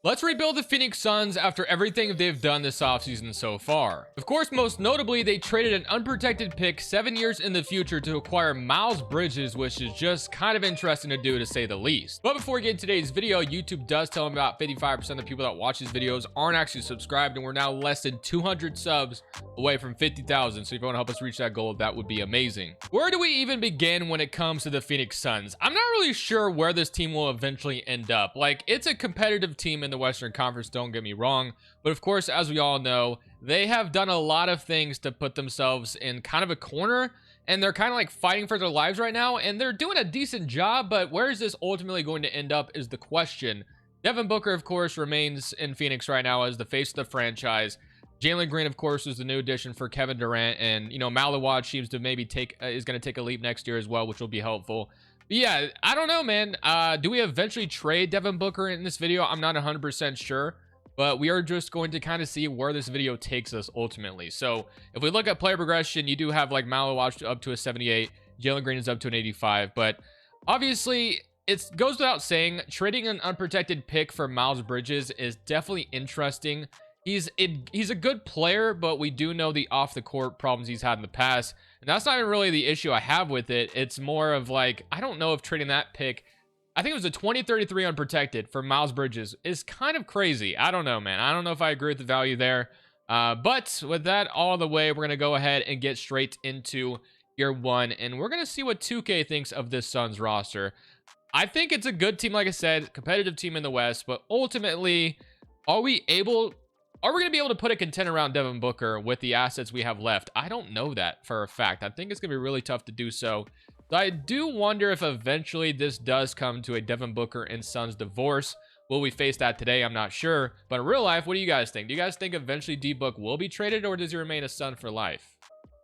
Let's rebuild the Phoenix Suns after everything they've done this offseason so far. Of course, most notably, they traded an unprotected pick 7 years in the future to acquire Miles Bridges, which is just kind of interesting to do, to say the least. But before we get into today's video, YouTube does tell me about 55% of the people that watch these videos aren't actually subscribed, and we're now less than 200 subs away from 50,000. So if you want to help us reach that goal, that would be amazing. Where do we even begin when it comes to the Phoenix Suns? I'm not really sure where this team will eventually end up. Like, it's a competitive team in the Western Conference, don't get me wrong, but of course, as we all know, they have done a lot of things to put themselves in kind of a corner, and they're kind of like fighting for their lives right now, and they're doing a decent job. But where is this ultimately going to end up is the question. Devin Booker, of course, remains in Phoenix right now as the face of the franchise. Jalen Green, of course, is the new addition for Kevin Durant, and Malawad seems to maybe is going to take a leap next year as well, which will be helpful. Yeah, I don't know, man. Do we eventually trade Devin Booker in this video? I'm not 100% sure, but we are just going to kind of see where this video takes us ultimately. So if we look at player progression, you do have like Malawad up to a 78, Jalen Green is up to an 85, but obviously it goes without saying, trading an unprotected pick for Miles Bridges is definitely interesting. He's a good player, but we do know the off the court problems he's had in the past, and that's not even really the issue I have with it. It's more of like, I don't know if trading that pick, I think it was a 2033 unprotected for Miles Bridges, is kind of crazy. I don't know, man. I don't know if I agree with the value there. But with that all the way, we're gonna go ahead and get straight into year one, and we're gonna see what 2K thinks of this Suns roster. I think it's a good team, like I said, competitive team in the West, but ultimately, are we going to be able to put a contender around Devin Booker with the assets we have left? I don't know that for a fact. I think it's going to be really tough to do so. So I do wonder if eventually this does come to a Devin Booker and Suns divorce. Will we face that today? I'm not sure. But in real life, what do you guys think? Do you guys think eventually D-Book will be traded, or does he remain a Sun for life?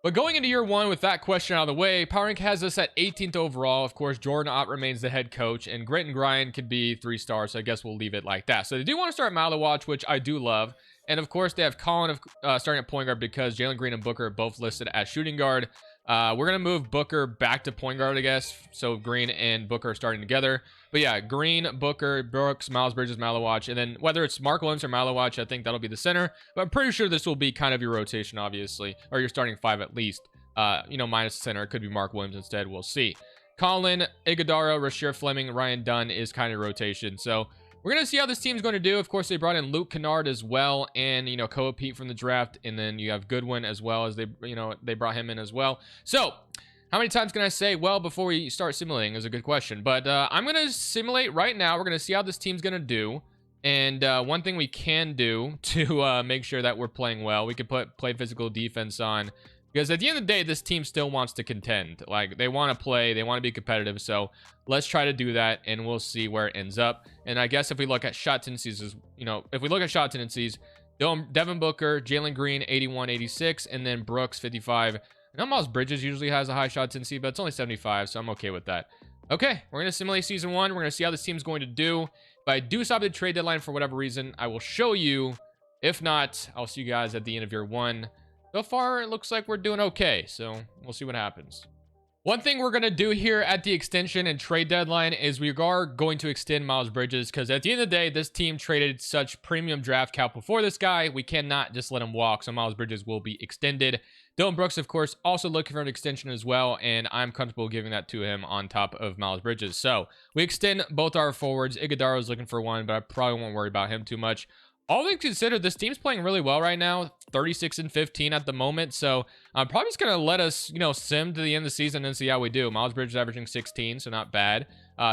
But going into year one with that question out of the way, Power Rank has us at 18th overall. Of course, Jordan Ott remains the head coach, and Grit and Grind could be 3 stars, so I guess we'll leave it like that. So they do want to start Malawad, which I do love. And of course, they have Colin starting at point guard because Jalen Green and Booker are both listed as shooting guard. We're going to move Booker back to point guard, I guess. So Green and Booker are starting together. But yeah, Green, Booker, Brooks, Miles Bridges, Malawad. And then whether it's Mark Williams or Malawad, I think that'll be the center. But I'm pretty sure this will be kind of your rotation, obviously. Or your starting 5 at least. Minus the center. It could be Mark Williams instead. We'll see. Colin, Iguodala, Rasheer Fleming, Ryan Dunn is kind of rotation. So we're going to see how this team's going to do. Of course, they brought in Luke Kennard as well, and, Koa Pete from the draft, and then you have Goodwin as well, as they brought him in as well. So how many times can I say, well, before we start simulating is a good question, but I'm going to simulate right now. We're going to see how this team's going to do. And one thing we can do to make sure that we're playing well, we could play physical defense on, because at the end of the day, this team still wants to contend. Like, they want to play, they want to be competitive. So let's try to do that, and we'll see where it ends up. And I guess if we look at shot tendencies, Devin Booker, Jalen Green, 81, 86, and then Brooks, 55. I know Miles Bridges usually has a high shot tendency, but it's only 75, so I'm okay with that. Okay, we're going to simulate season 1. We're going to see how this team's going to do. If I do stop the trade deadline for whatever reason, I will show you. If not, I'll see you guys at the end of year 1. So far, it looks like we're doing okay, so we'll see what happens. One thing we're going to do here at the extension and trade deadline is we are going to extend Miles Bridges, because at the end of the day, this team traded such premium draft capital for this guy. We cannot just let him walk, so Miles Bridges will be extended. Dylan Brooks, of course, also looking for an extension as well, and I'm comfortable giving that to him on top of Miles Bridges. So we extend both our forwards. Iguodala is looking for one, but I probably won't worry about him too much. All things considered, this team's playing really well right now, 36 and 15 at the moment. So I'm probably just going to let us, sim to the end of the season and see how we do. Miles Bridges averaging 16, so not bad.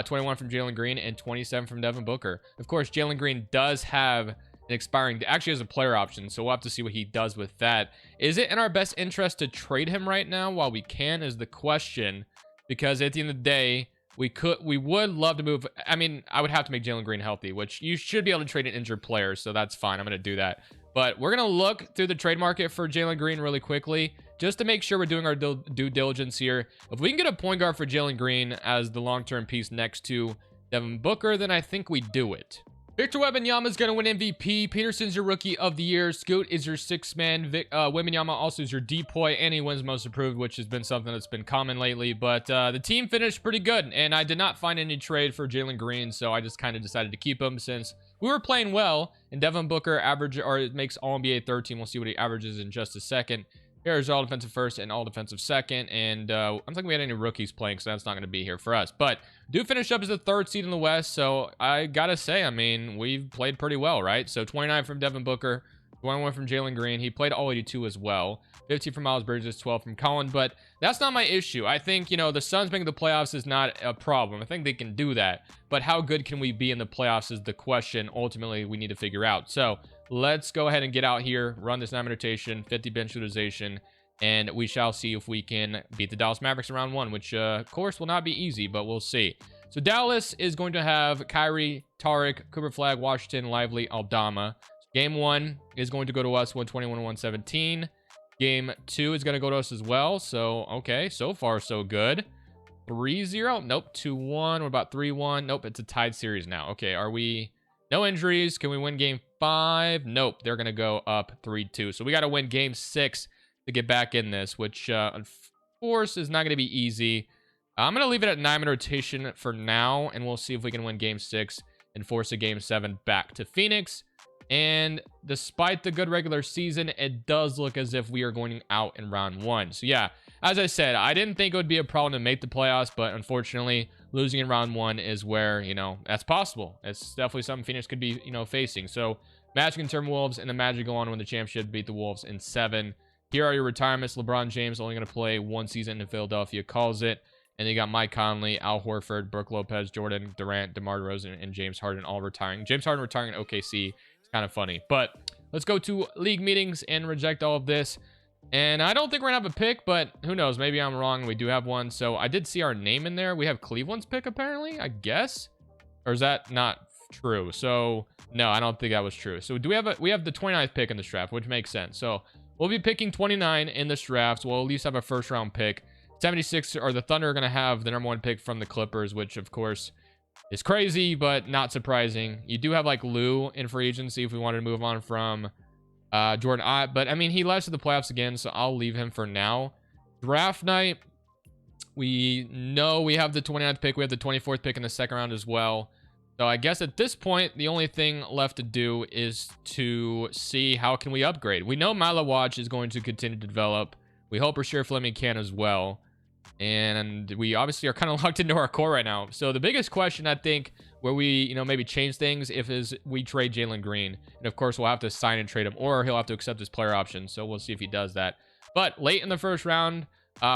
21 from Jalen Green and 27 from Devin Booker. Of course, Jalen Green does have an expiring, actually has a player option, so we'll have to see what he does with that. Is it in our best interest to trade him right now while we can is the question, because at the end of the day, we would love to move. I mean, I would have to make Jalen Green healthy, which you should be able to trade an injured player, so that's fine. I'm going to do that. But we're going to look through the trade market for Jalen Green really quickly, just to make sure we're doing our due diligence here. If we can get a point guard for Jalen Green as the long-term piece next to Devin Booker, then I think we do it. Victor Wembanyama is going to win MVP. Peterson's your Rookie of the Year. Scoot is your 6th man. Wembanyama also is your DPOY, and he wins Most Improved, which has been something that's been common lately. But the team finished pretty good, and I did not find any trade for Jalen Green, so I just kind of decided to keep him since we were playing well, and Devin Booker makes all NBA third team. We'll see what he averages in just a second. Here's all defensive first and all defensive second. And I don't think we had any rookies playing, so that's not going to be here for us. But do finish up as the third seed in the West. So I got to say, I mean, we've played pretty well, right? So 29 from Devin Booker, 21 from Jalen Green. He played all 82 as well. 15 from Miles Bridges, 12 from Colin. But that's not my issue. I think, you know, the Suns making the playoffs is not a problem. I think they can do that. But how good can we be in the playoffs is the question ultimately we need to figure out. So let's go ahead and get out here, run this 9 rotation, 50 bench utilization, and we shall see if we can beat the Dallas Mavericks in round 1, which, of course, will not be easy, but we'll see. So Dallas is going to have Kyrie, Tariq, Cooper Flag, Washington, Lively, Aldama. Game 1 is going to go to us, 121-117. Game 2 is going to go to us as well. So, okay, so far so good. 3-0. Nope. 2-1. What about 3-1? Nope, it's a tied series now. Okay, are we... No injuries. Can we win game 5? Nope. They're going to go up 3-2. So we got to win game 6 to get back in this, which, of course, is not going to be easy. I'm going to leave it at 9-man rotation for now, and we'll see if we can win game 6 and force a game 7 back to Phoenix. And despite the good regular season, it does look as if we are going out in round 1. So yeah, as I said, I didn't think it would be a problem to make the playoffs, but unfortunately, losing in round 1 is where, you know, that's possible. It's definitely something Phoenix could be, you know, facing. So Magic and Timberwolves, and the Magic go on to win the championship, beat the Wolves in 7. Here are your retirements. LeBron James only going to play 1 season in Philadelphia, calls it. And you got Mike Conley, Al Horford, Brook Lopez, Jordan Durant, DeMar DeRozan, and James Harden all retiring. James Harden retiring in OKC. Kind of funny, but let's go to league meetings and reject all of this. And I don't think we're gonna have a pick, but who knows, maybe I'm wrong. We do have one. So I did see our name in there. We have Cleveland's pick apparently, I guess, or is that not true? So no, I don't think that was true. So do we have the 29th pick in this draft, which makes sense. So we'll be picking 29 in this draft. So we'll at least have a first round pick. 76, or the Thunder are gonna have the number 1 pick from the Clippers, which of course is crazy, but not surprising. You do have like Lou in free agency if we wanted to move on from Jordan Ott, but I mean, he left to the playoffs again, so I'll leave him for now. Draft night, we know we have the 29th pick. We have the 24th pick in the second round as well. So I guess at this point, the only thing left to do is to see how can we upgrade. We know Milo Watch is going to continue to develop. We hope Rasheed Fleming can as well. And we obviously are kind of locked into our core right now. So the biggest question, I think, where we, you know, maybe change things is we trade Jalen Green. And of course, we'll have to sign and trade him, or he'll have to accept his player option. So we'll see if he does that. But late in the first round,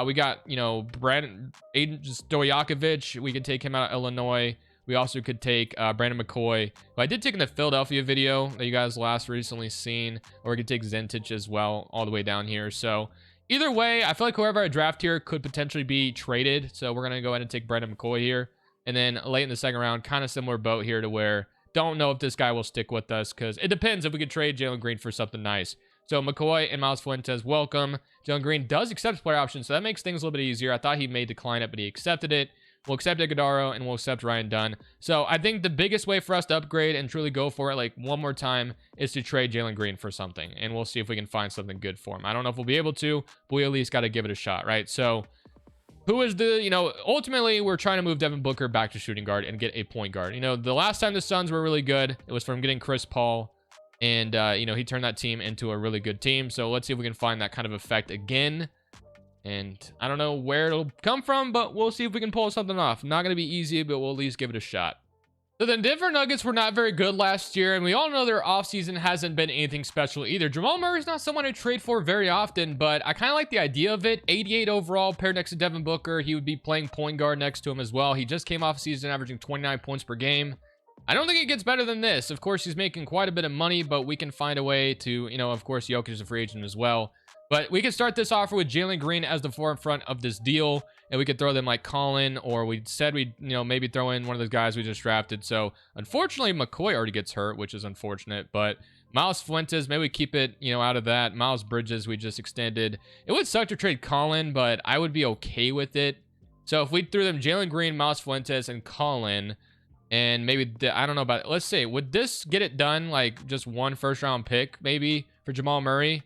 we got, you know, Aiden Stojakovic. We could take him out of Illinois. We also could take Brandon McCoy, who I did take in the Philadelphia video that you guys last recently seen. Or we could take Zentic as well, all the way down here. So either way, I feel like whoever I draft here could potentially be traded. So we're going to go ahead and take Brandon McCoy here. And then late in the second round, kind of similar boat here to where don't know if this guy will stick with us, because it depends if we could trade Jalen Green for something nice. So McCoy and Miles Fuentes, welcome. Jalen Green does accept player option, so that makes things a little bit easier. I thought he may decline it, but he accepted it. We'll accept Iguodala, and we'll accept Ryan Dunn. So I think the biggest way for us to upgrade and truly go for it, like one more time, is to trade Jalen Green for something. And we'll see if we can find something good for him. I don't know if we'll be able to, but we at least got to give it a shot, right? So who is the, you know, ultimately we're trying to move Devin Booker back to shooting guard and get a point guard. You know, the last time the Suns were really good, it was from getting Chris Paul. And, you know, he turned that team into a really good team. So let's see if we can find that kind of effect again. And I don't know where it'll come from, but we'll see if we can pull something off. Not going to be easy, but we'll at least give it a shot. So the Denver Nuggets were not very good last year, and we all know their offseason hasn't been anything special either. Jamal Murray's not someone I trade for very often, but I kind of like the idea of it. 88 overall, paired next to Devin Booker. He would be playing point guard next to him as well. He just came off a season averaging 29 points per game. I don't think it gets better than this. Of course, he's making quite a bit of money, but we can find a way to, you know, of course, Jokic is a free agent as well. But we can start this offer with Jalen Green as the forefront of this deal, and we could throw them like Colin, or we said we'd, you know, maybe throw in one of those guys we just drafted. So unfortunately, McCoy already gets hurt, which is unfortunate. But Miles Fuentes, maybe we keep it, you know, out of that. Miles Bridges, we just extended. It would suck to trade Colin, but I would be okay with it. So if we threw them Jalen Green, Miles Fuentes, and Colin, and maybe I don't know about it. Let's see, would this get it done? Like just one first round pick maybe for Jamal Murray?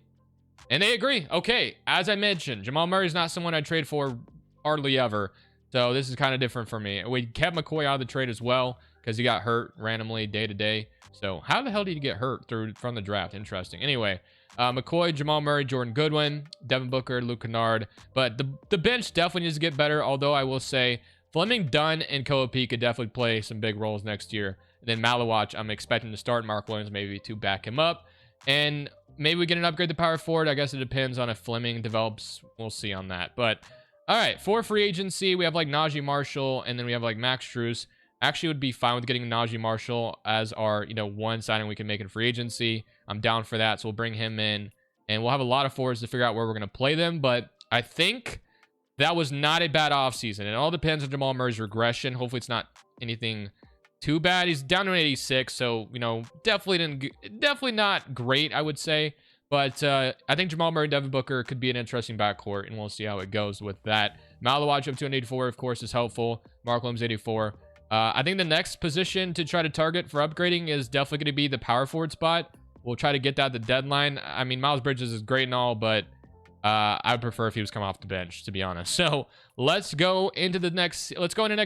And they agree. Okay, as I mentioned, Jamal Murray's not someone I trade for hardly ever. So this is kind of different for me. We kept McCoy out of the trade as well. because he got hurt randomly day to day. So how the hell did he get hurt from the draft? Interesting. Anyway, McCoy, Jamal Murray, Jordan Goodwin, Devin Booker, Luke Kennard. But the bench definitely needs to get better, although I will say Fleming, Dunn, and Koa P could definitely play some big roles next year. And then Malawach, I'm expecting to start. Mark Williams maybe to back him up. And maybe we get an upgrade to power forward. I guess it depends on if Fleming develops. We'll see on that. But all right, for free agency, we have like Najee Marshall, and then we have like Max Strus. Actually would be fine with getting Najee Marshall as our, one signing we can make in free agency. I'm down for that. So we'll bring him in, and we'll have a lot of forwards to figure out where we're going to play them. But I think that was not a bad offseason. It all depends on Jamal Murray's regression. Hopefully it's not anything too bad. He's down to an 86. So, definitely not great, I would say. But I think Jamal Murray and Devin Booker could be an interesting backcourt, and we'll see how it goes with that. Malawach up to an 84, of course, is helpful. Mark Williams, 84. I think the next position to try to target for upgrading is definitely going to be the power forward spot. We'll try to get that at the deadline. I mean, Miles Bridges is great and all, but I would prefer if he was coming off the bench, to be honest. So let's go into next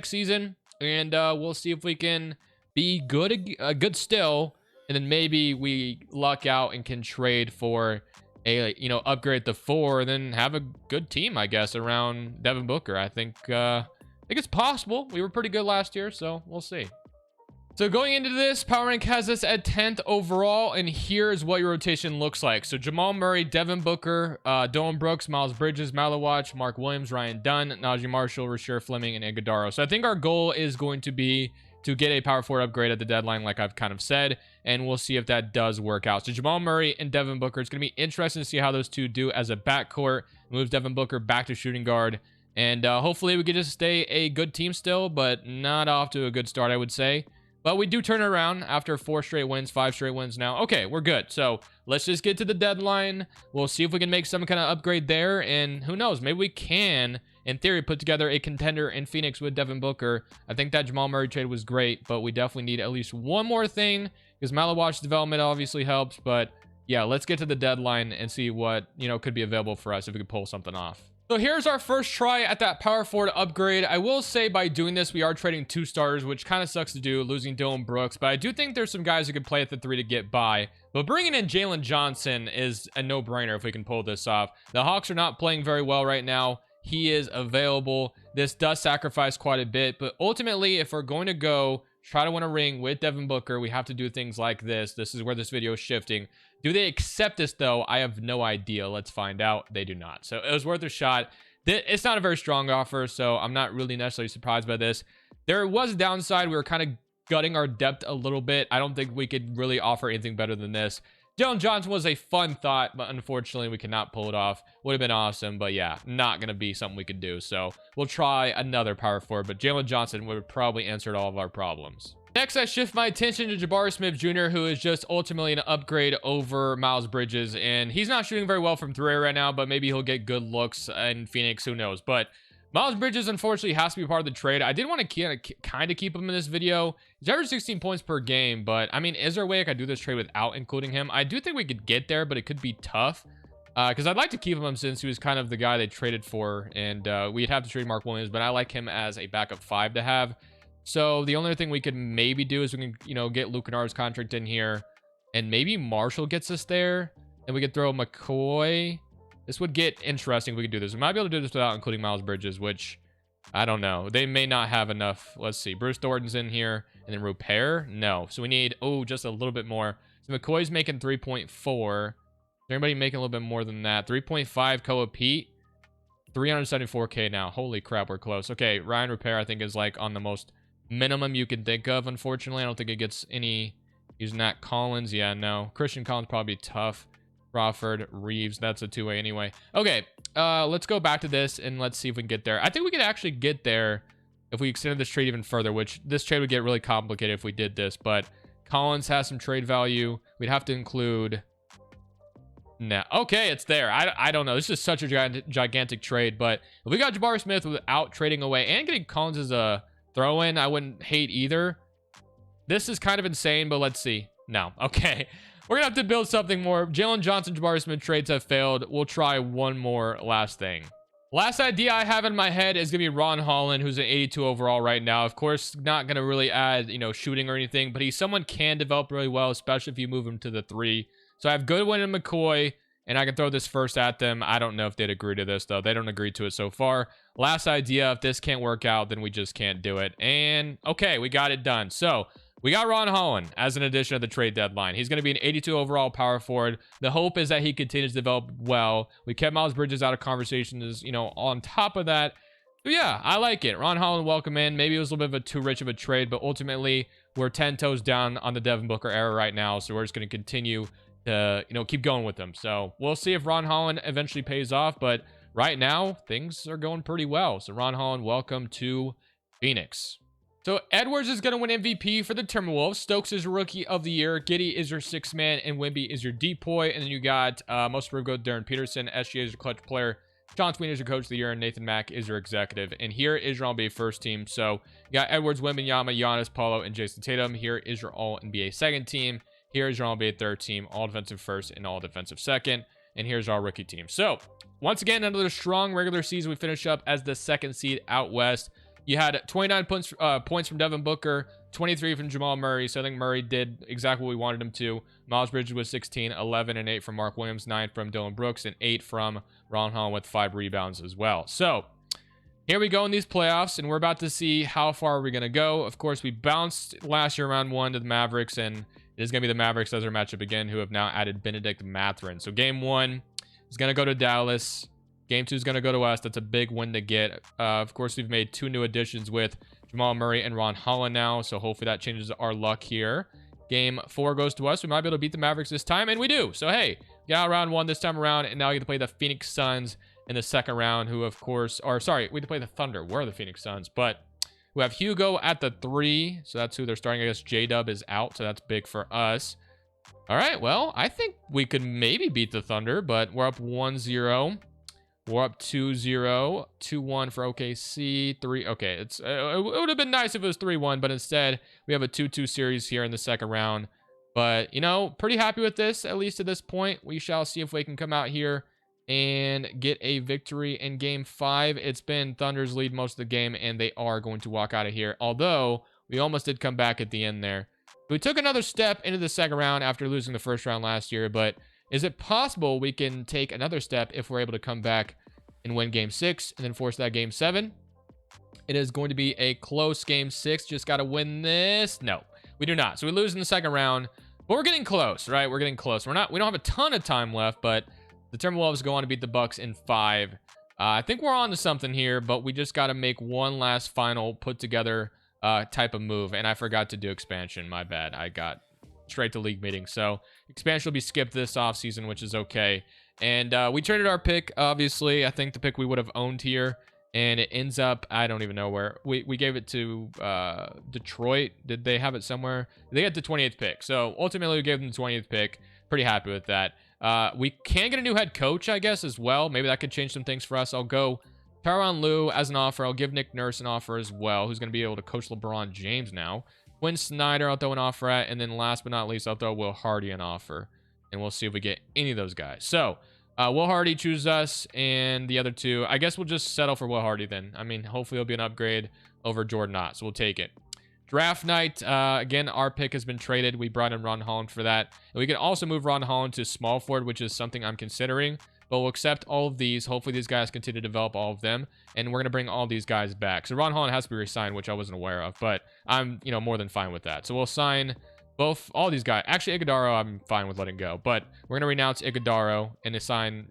season, and we'll see if we can be good still, and then maybe we luck out and can trade for a upgrade at the 4, and then have a good team, I guess, around Devin Booker. I think it's possible. We were pretty good last year, so we'll see. So going into this, Power Rank has us at 10th overall, and here's what your rotation looks like. So Jamal Murray, Devin Booker, Dylan Brooks, Miles Bridges, Malawach, Mark Williams, Ryan Dunn, Najee Marshall, Rasheer Fleming, and Iguodala. So I think our goal is going to be to get a power forward upgrade at the deadline, like I've kind of said, and we'll see if that does work out. So Jamal Murray and Devin Booker, it's going to be interesting to see how those two do as a backcourt. Moves Devin Booker back to shooting guard. And hopefully we could just stay a good team still, but not off to a good start, I would say. But we do turn it around after 5 straight wins now. Okay, we're good. So let's just get to the deadline. We'll see if we can make some kind of upgrade there. And who knows, maybe we can, in theory, put together a contender in Phoenix with Devin Booker. I think that Jamal Murray trade was great, but we definitely need at least one more thing, because Malawach's development obviously helps. But yeah, let's get to the deadline and see what, could be available for us if we could pull something off. So here's our first try at that power forward upgrade. I will say by doing this, we are trading 2 starters, which kind of sucks to do, losing Dylan Brooks. But I do think there's some guys who could play at the 3 to get by. But bringing in Jalen Johnson is a no-brainer if we can pull this off. The Hawks are not playing very well right now. He is available. This does sacrifice quite a bit. But ultimately, if we're going to go try to win a ring with Devin Booker, we have to do things like this. This is where this video is shifting. Do they accept this, though? I have no idea. Let's find out. They do not. So it was worth a shot. It's not a very strong offer, so I'm not really necessarily surprised by this. There was a downside. We were kind of gutting our depth a little bit. I don't think we could really offer anything better than this. Jalen Johnson was a fun thought, but unfortunately, we cannot pull it off. Would have been awesome, but yeah, not going to be something we could do. So we'll try another power forward, but Jalen Johnson would have probably answered all of our problems. Next, I shift my attention to Jabari Smith Jr., who is just ultimately an upgrade over Miles Bridges. And he's not shooting very well from 3 right now, but maybe he'll get good looks in Phoenix. Who knows? But Miles Bridges, unfortunately, has to be part of the trade. I did want to kind of keep him in this video. He's averaged 16 points per game, but I mean, is there a way I could do this trade without including him? I do think we could get there, but it could be tough. Because I'd like to keep him since he was kind of the guy they traded for. And we'd have to trade Mark Williams, but I like him as a backup 5 to have. So the only thing we could maybe do is we can, get Luke Kennard's contract in here, and maybe Marshall gets us there, and we could throw McCoy. This would get interesting if we could do this. We might be able to do this without including Miles Bridges, which I don't know. They may not have enough. Let's see. Bruce Thornton's in here, and then Repair. No. So we need, just a little bit more. So McCoy's making 3.4. Is there anybody making a little bit more than that? 3.5 Koa Pete. 374K now. Holy crap, we're close. Okay, Ryan Repair, I think, is like on the most minimum you can think of. Unfortunately, I don't think it gets any. Using that Collins, yeah, no. Christian Collins probably tough. Crawford, Reeves, that's a 2-way anyway. Okay, let's go back to this and let's see if we can get there. I think we could actually get there if we extended this trade even further, which this trade would get really complicated if we did this, but Collins has some trade value. We'd have to include. No, okay, it's there. I don't know. This is such a gigantic trade, but if we got Jabari Smith without trading away and getting Collins as a throw-in, I wouldn't hate either. This is kind of insane, but let's see. No. Okay. We're going to have to build something more. Jalen Johnson, Jabari Smith trades have failed. We'll try one more last thing. Last idea I have in my head is going to be Ron Holland, who's an 82 overall right now. Of course, not going to really add, shooting or anything, but he's someone can develop really well, especially if you move him to the 3. So I have Goodwin and McCoy, and I can throw this first at them. I don't know if they'd agree to this, though. They don't agree to it so far. Last idea, if this can't work out, then we just can't do it. And, okay, we got it done. So we got Ron Holland as an addition at the trade deadline. He's going to be an 82 overall power forward. The hope is that he continues to develop well. We kept Miles Bridges out of conversations, on top of that. But yeah, I like it. Ron Holland, welcome in. Maybe it was a little bit of too rich of a trade, but ultimately we're 10 toes down on the Devin Booker era right now. So we're just going to continue to, keep going with them. So we'll see if Ron Holland eventually pays off. But right now, things are going pretty well. So Ron Holland, welcome to Phoenix. So Edwards is going to win MVP for the Timberwolves. Stokes is Rookie of the Year. Giddey is your 6th man, and Wemby is your depoy. And then you got most improved go Darren Peterson. SGA is your clutch player. Sean Sweeney is your coach of the year, and Nathan Mack is your executive. And here is your All-NBA first team. So you got Edwards, Wembanyama, Giannis, Paulo, and Jason Tatum. Here is your All-NBA second team. Here is your All-NBA third team, all defensive first and all defensive second. And here's our rookie team. So once again, another strong regular season. We finish up as the 2nd seed out west. You had 29 points from Devin Booker, 23 from Jamal Murray. So I think Murray did exactly what we wanted him to. Miles Bridges was 16, 11 and 8 from Mark Williams, 9 from Dylan Brooks, and 8 from Ron Holland with 5 rebounds as well. So here we go in these playoffs, and we're about to see how far we're going to go. Of course, we bounced last year round 1 to the Mavericks, and it is going to be the Mavericks as our matchup again, who have now added Benedict Mathurin. So game 1 is going to go to Dallas. Game 2 is going to go to us. That's a big win to get. Of course, we've made 2 new additions with Jamal Murray and Ron Holland now, so hopefully that changes our luck here. Game 4 goes to us. We might be able to beat the Mavericks this time, and we do. So, hey, got round 1 this time around, and now we get to play the Phoenix Suns in the second round, who, of course, we have to play the Thunder. We're the Phoenix Suns, but we have Hugo at the 3, so that's who they're starting. I guess J-Dub is out, so that's big for us. All right, well, I think we could maybe beat the Thunder, but we're up 1-0. We're up 2-0, 2-1 for OKC, 3. Okay, it would have been nice if it was 3-1, but instead we have a 2-2 series here in the second round. But, pretty happy with this, at least to this point. We shall see if we can come out here and get a victory in game 5. It's been Thunder's lead most of the game, and they are going to walk out of here. Although, we almost did come back at the end there. We took another step into the second round after losing the first round last year, but is it possible we can take another step if we're able to come back and win game 6 and then force that game 7? It is going to be a close game 6. Just got to win this. No, we do not. So we lose in the second round, but we're getting close, right? We're getting close. We don't have a ton of time left, but the Timberwolves go on to beat the Bucks in 5. I think we're on to something here, but we just got to make one last final put together type of move. And I forgot to do expansion. My bad. I got straight to league meeting. So expansion will be skipped this offseason, which is okay. And we traded our pick, obviously. I think the pick we would have owned here. And it ends up, I don't even know where. We gave it to Detroit. Did they have it somewhere? They got the 20th pick. So ultimately, we gave them the 20th pick. Pretty happy with that. We can get a new head coach, I guess, as well. Maybe that could change some things for us. I'll go Tyronn Lue as an offer. I'll give Nick Nurse an offer as well, who's going to be able to coach LeBron James now. Quinn Snyder, I'll throw an offer at. And then last but not least, I'll throw Will Hardy an offer. And we'll see if we get any of those guys. So, Will Hardy choose us, and the other 2, I guess we'll just settle for Will Hardy then. I mean, hopefully it'll be an upgrade over Jordan Knott, so we'll take it. Draft night, again, our pick has been traded. We brought in Ron Holland for that. And we can also move Ron Holland to small forward, which is something I'm considering. But we'll accept all of these. Hopefully these guys continue to develop all of them. And we're going to bring all these guys back. So Ron Holland has to be re-signed, which I wasn't aware of. But I'm, more than fine with that. So we'll sign all these guys. Actually, Iguodaro, I'm fine with letting go. But we're going to renounce Iguodaro and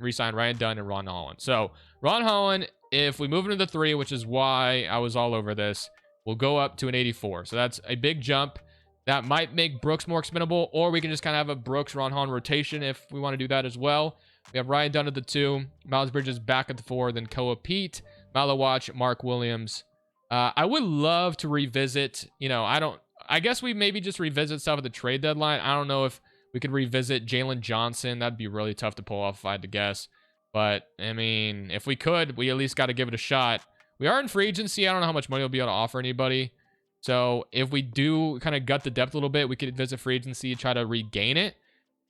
re-sign Ryan Dunn and Ron Holland. So Ron Holland, if we move into the 3, which is why I was all over this, we'll go up to an 84. So that's a big jump. That might make Brooks more expendable, or we can just kind of have a Brooks-Ron Holland rotation if we want to do that as well. We have Ryan Dunn at the 2, Miles Bridges back at the 4, then Koa Pete, Malawach, Mark Williams. I would love to revisit, I guess we maybe just revisit stuff at the trade deadline. I don't know if we could revisit Jalen Johnson. That'd be really tough to pull off if I had to guess. But, I mean, if we could, we at least got to give it a shot. We are in free agency. I don't know how much money we'll be able to offer anybody. So if we do kind of gut the depth a little bit, we could visit free agency, try to regain it.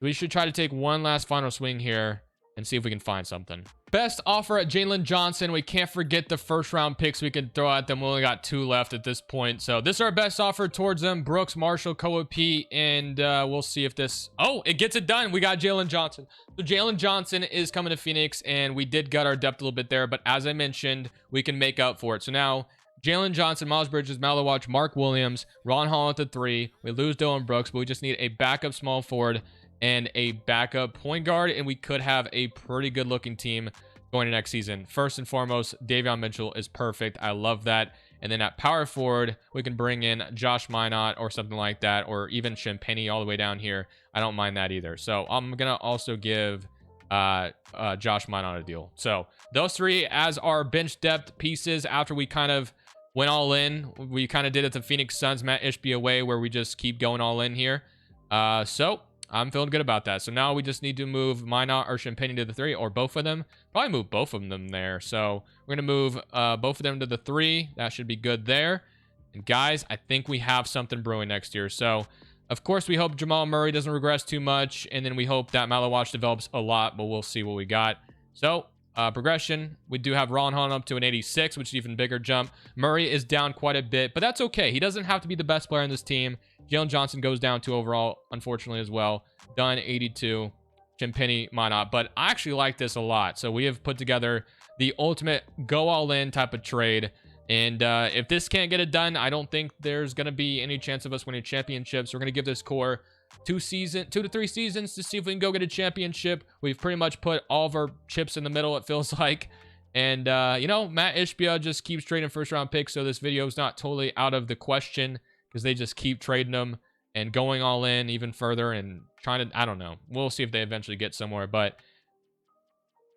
We should try to take one last final swing here and see if we can find something. Best offer at Jalen Johnson. We can't forget the first round picks we can throw at them. We only got 2 left at this point. So this is our best offer towards them. Brooks, Marshall, Koa P, and we'll see if this... Oh, it gets it done. We got Jalen Johnson. So Jalen Johnson is coming to Phoenix, and we did gut our depth a little bit there, but as I mentioned, we can make up for it. So now Jalen Johnson, Miles Bridges, Malawatch, Mark Williams, Ron Holland at the 3. We lose Dylan Brooks, but we just need a backup small forward and a backup point guard, and we could have a pretty good looking team going to next season. First and foremost, Davion Mitchell is perfect. I love that. And then at power forward, we can bring in Josh Minot or something like that, or even Champagny all the way down here. I don't mind that either. So I'm gonna also give Josh Minot a deal. So those 3 as our bench depth pieces after we kind of went all in. We kind of did it to Phoenix Suns, Matt Ishbia way, where we just keep going all in here. So I'm feeling good about that. So now we just need to move Minot or Champagne to the 3, or both of them. Probably move both of them there. So we're going to move both of them to the 3. That should be good there. And guys, I think we have something brewing next year. So of course, we hope Jamal Murray doesn't regress too much. And then we hope that Malawatch develops a lot, but we'll see what we got. So progression, we do have Ron Holland up to an 86, which is even bigger jump. Murray is down quite a bit, but that's okay. He doesn't have to be the best player in this team. Jalen Johnson goes down to overall, unfortunately, as well. Dunn, 82. Champagny, Minot. But I actually like this a lot. So we have put together the ultimate go all in type of trade. And if this can't get it done, I don't think there's going to be any chance of us winning championships. We're going to give this core 2 to 3 seasons to see if we can go get a championship. We've pretty much put all of our chips in the middle, it feels like. And, you know, Matt Ishbia just keeps trading first round picks. So this video is not totally out of the question, because they just keep trading them and going all in even further and trying to, I don't know. We'll see if they eventually get somewhere, but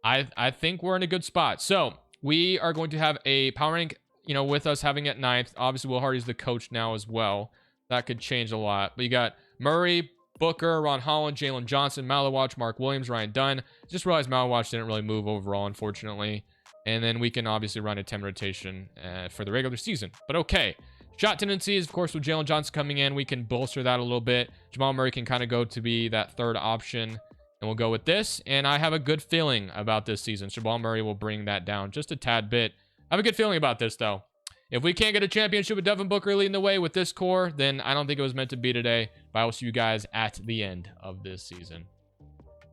I think we're in a good spot. So we are going to have a power rank, you know, with us having at 9th. Obviously, Will Hardy's the coach now as well. That could change a lot. But you got Murray, Booker, Ron Holland, Jalen Johnson, Malawatch, Mark Williams, Ryan Dunn. Just realized Malawatch didn't really move overall, unfortunately. And then we can obviously run a 10 rotation for the regular season. But okay. Shot tendencies, of course, with Jalen Johnson coming in, we can bolster that a little bit. Jamal Murray can kind of go to be that 3rd option, and we'll go with this. And I have a good feeling about this season. Jamal Murray will bring that down just a tad bit. I have a good feeling about this, though. If we can't get a championship with Devin Booker leading the way with this core, then I don't think it was meant to be today. But I will see you guys at the end of this season.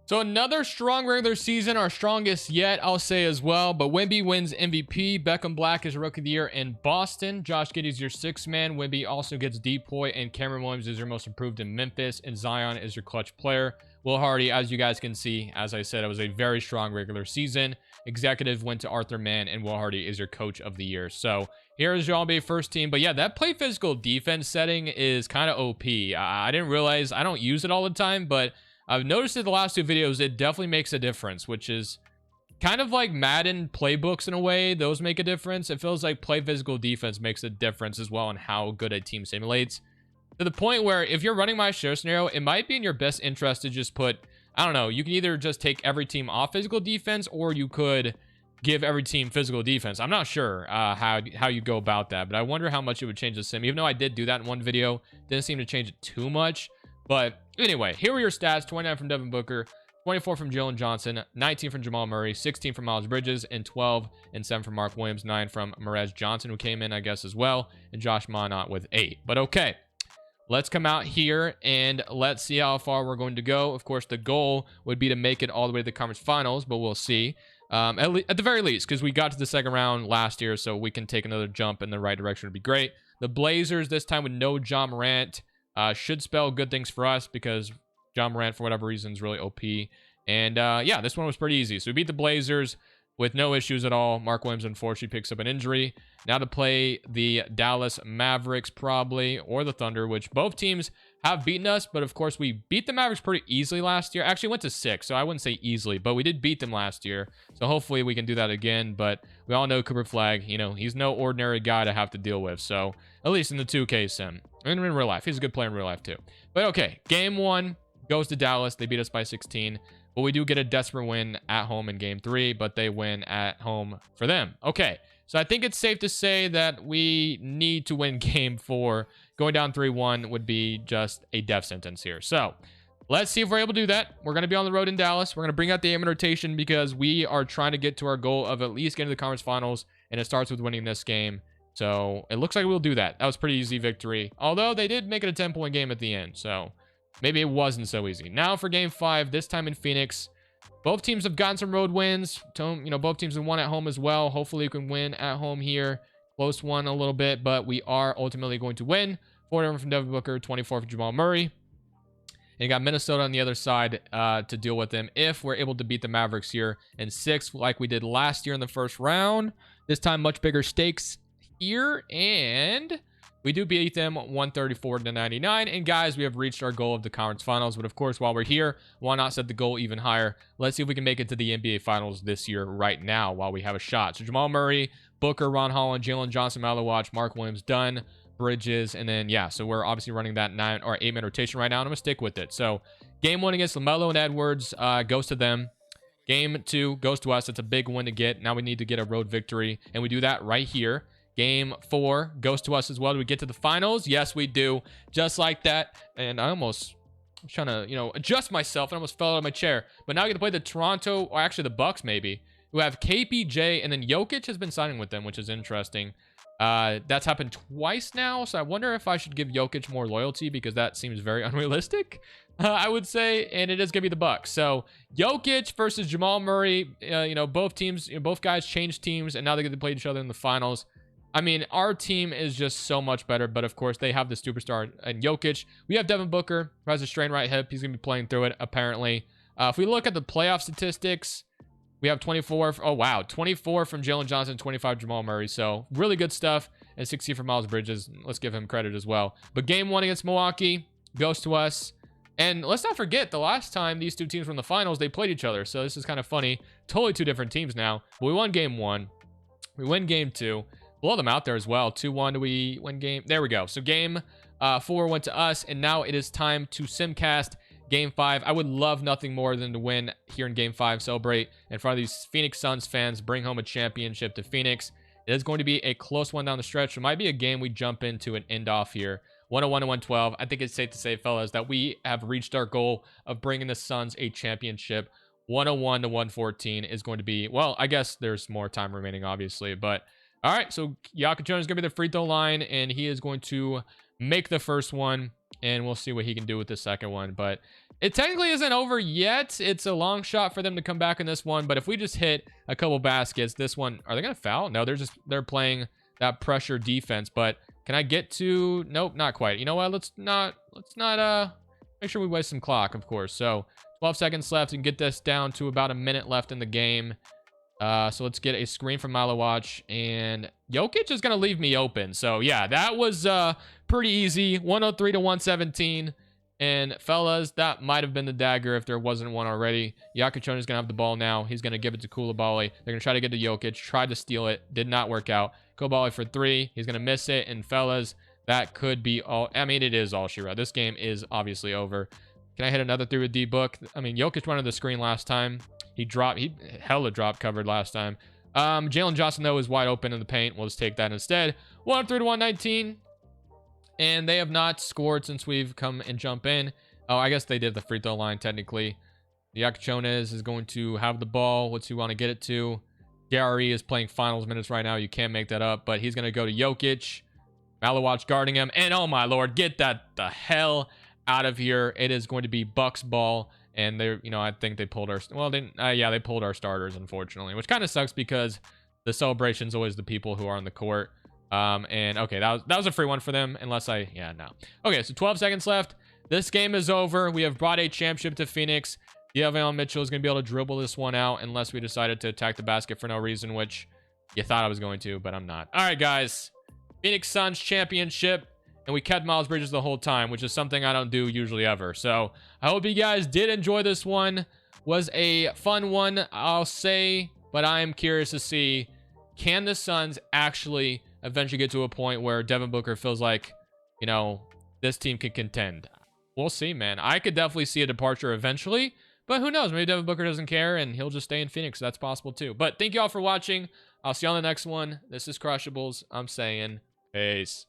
So another strong regular season, our strongest yet, I'll say as well. But Wemby wins MVP. Beckham Black is Rookie of the Year in Boston. Josh Giddey's your 6th man. Wemby also gets Depoy, and Cameron Williams is your most improved in Memphis, and Zion is your clutch player. Will Hardy, as you guys can see, as I said, it was a very strong regular season. Executive went to Arthur Mann, and Will Hardy is your Coach of the Year. So here's your all-NBA first team. But yeah, that play physical defense setting is kind of OP. I didn't realize, I don't use it all the time, but I've noticed in the last 2 videos, it definitely makes a difference, which is kind of like Madden playbooks in a way. Those make a difference. It feels like play physical defense makes a difference as well in how good a team simulates. To the point where if you're running my share scenario, it might be in your best interest to just put, I don't know, you can either just take every team off physical defense, or you could give every team physical defense. I'm not sure how you go about that, but I wonder how much it would change the sim. Even though I did do that in one video, didn't seem to change it too much. But anyway, here were your stats. 29 from Devin Booker, 24 from Jalen Johnson, 19 from Jamal Murray, 16 from Miles Bridges, and 12 and 7 from Mark Williams, 9 from Merez Johnson, who came in, I guess, as well, and Josh Minot with 8. But okay, let's come out here and let's see how far we're going to go. Of course, the goal would be to make it all the way to the conference finals, but we'll see. At the very least, because we got to the 2nd round last year, so we can take another jump in the right direction would be great. The Blazers, this time with no John Morant, should spell good things for us, because John Morant, for whatever reason, is really OP. And yeah, this one was pretty easy. So we beat the Blazers with no issues at all. Mark Williams, unfortunately, picks up an injury. Now to play the Dallas Mavericks, probably, or the Thunder, which both teams have beaten us. But of course, we beat the Mavericks pretty easily last year. Actually, went to 6, so I wouldn't say easily, but we did beat them last year. So hopefully we can do that again. But we all know Cooper Flagg, you know, he's no ordinary guy to have to deal with. So at least in the 2K sim. And in real life, he's a good player in real life too. But okay, game 1 goes to Dallas. They beat us by 16. But we do get a desperate win at home in game 3, but they win at home for them. Okay, so I think it's safe to say that we need to win game 4. Going down 3-1 would be just a death sentence here. So Let's see if we're able to do that. We're going to be on the road in Dallas. We're going to bring out the aim rotation because we are trying to get to our goal of at least getting to the conference finals, and it starts with winning this game. So it looks like we'll do that. That was pretty easy victory. Although they did make it a 10-point game at the end, so maybe it wasn't so easy. Now for game 5, this time in Phoenix. Both teams have gotten some road wins. Both teams have won at home as well. Hopefully we can win at home here. Close one a little bit, but we are ultimately going to win. 4 from Devin Booker, 24 for Jamal Murray. And you got Minnesota on the other side to deal with them if we're able to beat the Mavericks here in 6 like we did last year in the first round. This time, much bigger stakes here. And we do beat them 134-99. And guys, we have reached our goal of the conference finals. But of course, while we're here, why not set the goal even higher? Let's see if we can make it to the NBA finals this year right now while we have a shot. So Jamal Murray, Booker, Ron Holland, Jalen Johnson, Malawach, Mark Williams, Dunn, Bridges, and then yeah, so we're obviously running that 9 or 8-man rotation right now, and I'm gonna stick with it. So game 1 against LaMelo and Edwards goes to them. Game 2 goes to us. It's a big win to get. Now we need to get a road victory, and we do that right here. Game 4 goes to us as well. Do we get to the finals? Yes, we do. Just like that. And I was trying to, adjust myself, and I almost fell out of my chair. But now I get to play the Toronto, or actually the Bucks maybe, who have KPJ, and then Jokic has been signing with them, which is interesting. That's happened twice now, so I wonder if I should give Jokic more loyalty because that seems very unrealistic, I would say, and it is gonna be the Bucks. So Jokic versus Jamal Murray. Both teams, both guys changed teams, and now they get to play each other in the finals. I mean, our team is just so much better, but of course they have the superstar in Jokic. We have Devin Booker, who has a strained right hip. He's gonna be playing through it apparently. If we look at the playoff statistics, we have 24. Oh, wow. 24 from Jalen Johnson, 25 Jamal Murray. So really good stuff. And 60 for Miles Bridges. Let's give him credit as well. But game 1 against Milwaukee goes to us. And let's not forget, the last time these two teams were in the finals, they played each other. So this is kind of funny. Totally two different teams now. But we won game 1. We win game 2. Blow them out there as well. 2-1. Do we win game? There we go. So game 4 went to us. And now it is time to simcast Game 5. I would love nothing more than to win here in Game 5, celebrate in front of these Phoenix Suns fans, bring home a championship to Phoenix. It is going to be a close one down the stretch. It might be a game we jump into and end off here. 101-112. I think it's safe to say, fellas, that we have reached our goal of bringing the Suns a championship. 101-114 is going to be, well, I guess there's more time remaining, obviously. But, all right, so Jokic is going to be the free throw line, and he is going to make the first one. And we'll see what he can do with the second one. But it technically isn't over yet. It's a long shot for them to come back in this one. But if we just hit a couple baskets, this one, are they going to foul? No, they're playing that pressure defense. But can I get to, nope, not quite. You know what? Let's not make sure we waste some clock, of course. So 12 seconds left and get this down to about a minute left in the game. So let's get a screen from Malawach, and Jokic is going to leave me open. So yeah, that was pretty easy. 103-117. And fellas, that might have been the dagger if there wasn't one already. Jokic is going to have the ball now. He's going to give it to Koulibaly. They're going to try to get to Jokic. Tried to steal it. Did not work out. Koulibaly for 3. He's going to miss it. And fellas, that could be all. I mean, it is all she wrote. This game is obviously over. Can I hit another 3 with D-Book? I mean, Jokic went on the screen last time. He hella drop covered last time. Jalen Johnson, though, is wide open in the paint. We'll just take that instead. 103-119. And they have not scored since we've come and jump in. Oh, I guess they did the free throw line, technically. Jokic is going to have the ball. What's he want to get it to? Gary is playing finals minutes right now. You can't make that up. But he's going to go to Jokic. Malawach guarding him. And oh, my Lord, get that the hell out of here. It is going to be Bucks ball. And they're, I think they pulled our, well, they pulled our starters, unfortunately, which kind of sucks because the celebration's always the people who are on the court. And okay, that was a free one for them, unless no. Okay, so 12 seconds left. This game is over. We have brought a championship to Phoenix. De'Aaron Mitchell is going to be able to dribble this one out unless we decided to attack the basket for no reason, which you thought I was going to, but I'm not. All right, guys. Phoenix Suns championship. And we kept Miles Bridges the whole time, which is something I don't do usually ever. So I hope you guys did enjoy this one. Was a fun one, I'll say. But I am curious to see, can the Suns actually eventually get to a point where Devin Booker feels like, this team can contend? We'll see, man. I could definitely see a departure eventually. But who knows? Maybe Devin Booker doesn't care and he'll just stay in Phoenix. That's possible too. But thank you all for watching. I'll see you on the next one. This is Crushables. I'm saying peace.